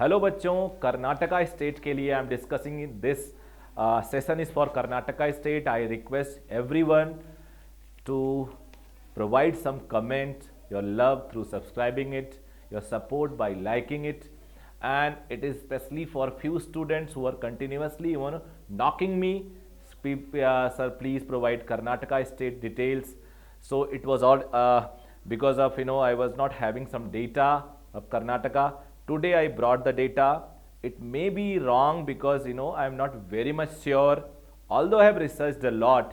Hello बच्चों, Karnataka state के लिए I am discussing this session is for Karnataka state. I request everyone to provide some comment, your love through subscribing it, your support by liking it, and it is especially for few students who are continuously knocking me, sir please provide Karnataka state details. So it was all because of I was not having some data of Karnataka. Today I brought the data. It may be wrong because I am not very much sure, although I have researched a lot.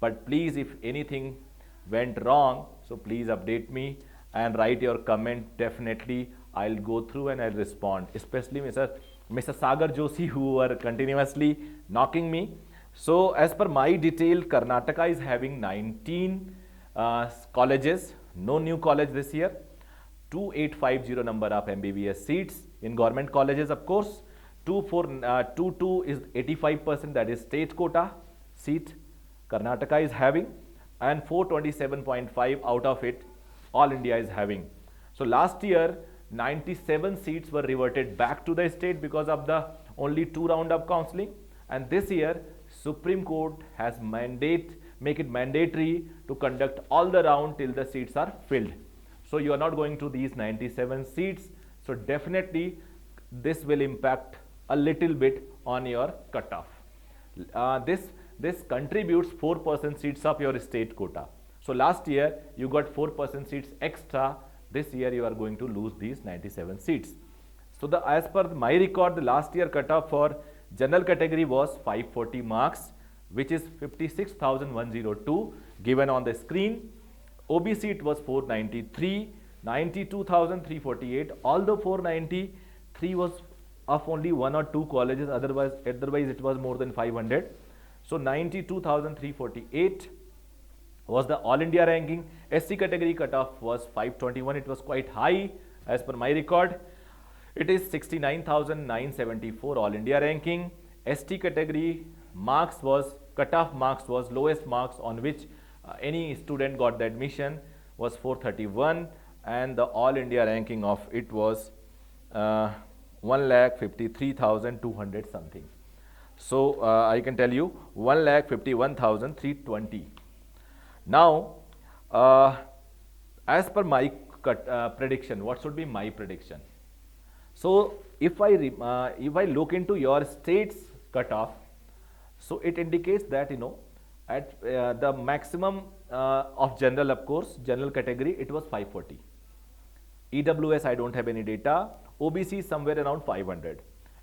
But please, if anything went wrong, so please update me and write your comment. Definitely I'll go through and I'll respond, especially Mr. Sagar Joshi, who are continuously knocking me. So as per my detail, Karnataka is having 19 colleges, no new college this year, 2850 number of MBBS seats in government colleges, of course. 2422 is 85%, that is state quota seat Karnataka is having, and 427.5 out of it all India is having. So last year 97 seats were reverted back to the state because of the only 2 round of counseling, and this year Supreme Court has make it mandatory to conduct all the round till the seats are filled. So you are not going to these 97 seats, so definitely this will impact a little bit on your cutoff. This contributes 4% seats of your state quota. So last year you got 4% seats extra. This year you are going to lose these 97 seats. So as per my record, the last year cutoff for general category was 540 marks, which is 56,102 given on the screen. OBC it was 493, 92,348. Although 493 was of only 1 or 2 colleges, otherwise it was more than 500. So 92,348 was the all India ranking. SC category cutoff was 521. It was quite high as per my record. It is 69,974 all India ranking. ST category cutoff marks was lowest marks on which any student got the admission was 431, and the all India ranking of it was 1,53,200 something. So I can tell you 1,51,320. Now as per my prediction, what should be my prediction? So if I look into your state's cutoff, so it indicates that at the maximum of general, of course, general category it was 540. EWS I don't have any data. OBC somewhere around 500.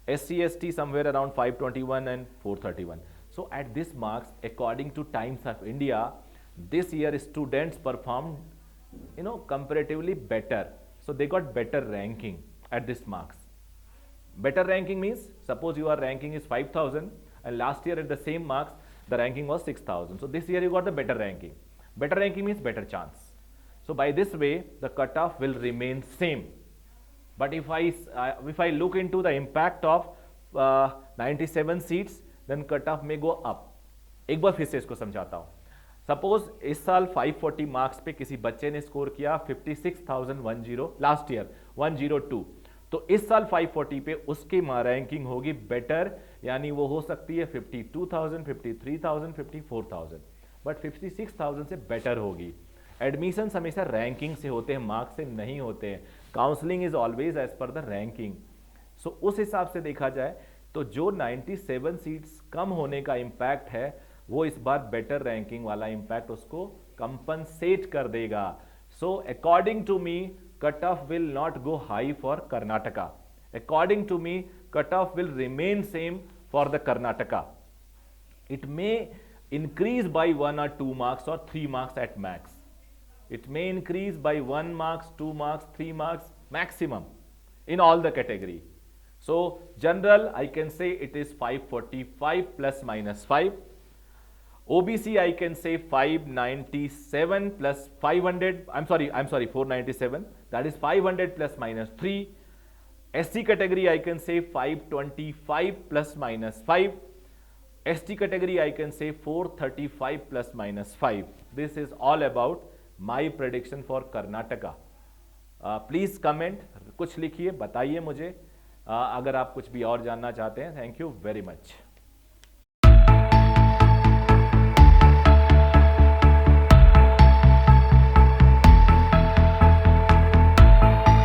SC/ST somewhere around 521 and 431. So at this marks, according to Times of India, this year students performed comparatively better. So they got better ranking at this marks. Better ranking means, suppose your ranking is 5,000 and last year at the same marks the ranking was 6,000. So this year you got the better ranking. Better ranking means better chance. So by this way the cutoff will remain same. But if I look into the impact of 97 seats, then cutoff may go up. एक बार फिर से इसको समझाता हूँ. Suppose इस साल 540 marks पे किसी बच्चे ने स्कोर किया 56,010, लास्ट ईयर 102, तो इस साल 540 पे उसकी रैंकिंग होगी बेटर, यानी वो हो सकती है 52,000, 53,000, 54,000, बट 56,000 से बेटर होगी. एडमिशन हमेशा रैंकिंग से होते हैं, मार्क्स से नहीं होते हैं. Counselling is always as per the ranking. So उस हिसाब से देखा जाए तो जो 97 सीट्स कम होने का इम्पैक्ट है वो इस बार बेटर रैंकिंग वाला इम्पैक्ट उसको कंपनसेट कर देगा. So according to me cut off will not go high for Karnataka. According to me cut off will remain same for the Karnataka. It may increase by 1 or 2 marks or 3 marks at max. It may increase by 1 marks, 2 marks, 3 marks maximum in all the category. So general I can say it is 545 plus minus 5. OBC I can say 597 plus 500. I'm sorry 497. That is 500 plus minus 3. SC category I can say 525 plus minus 5. ST category I can say 435 plus minus 5. This is all about my prediction for Karnataka. Please comment, कुछ लिखिए, बताइए मुझे अगर आप कुछ भी और जानना चाहते हैं, थैंक यू वेरी मच।